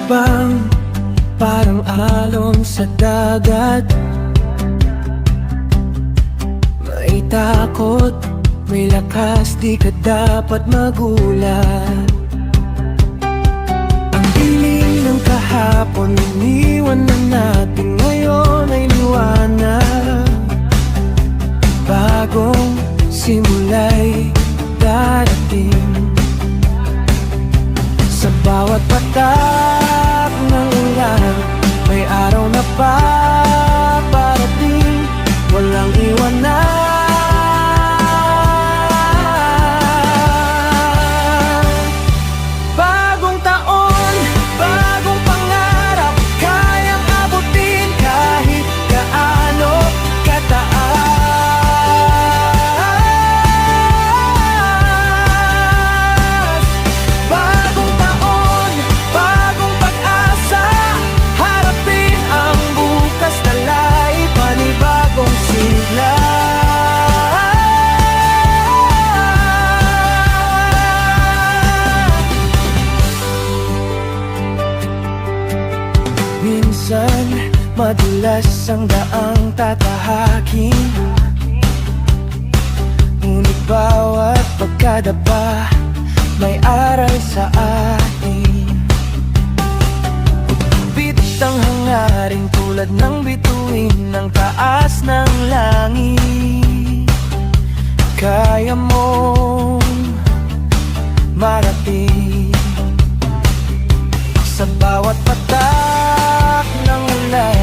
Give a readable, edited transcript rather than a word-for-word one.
bang parang alon sa dagat? May takot, may lakas, di ka dapat magulat. Ang hiling ng kahapon, iniwan na natin, ngayon ay liwanag. Bagong simula'y darating. Sa bawat patak ng ulan, may araw na paparating. Walang iwanan. Bagong taon, bagong pangarap, kayang abutin kahit gaano kataas. Bagong taon, bagong pag-asa, harapin ang bukas, talay panibagong sigla. Minsan, madulas ang daang tatahakin, ngunit bawat pagkadapa may aral sa atin. Bitang hangarin tulad ng bituin ng taas ng langit, kaya mong marating. Sa bawat patak ng ulan,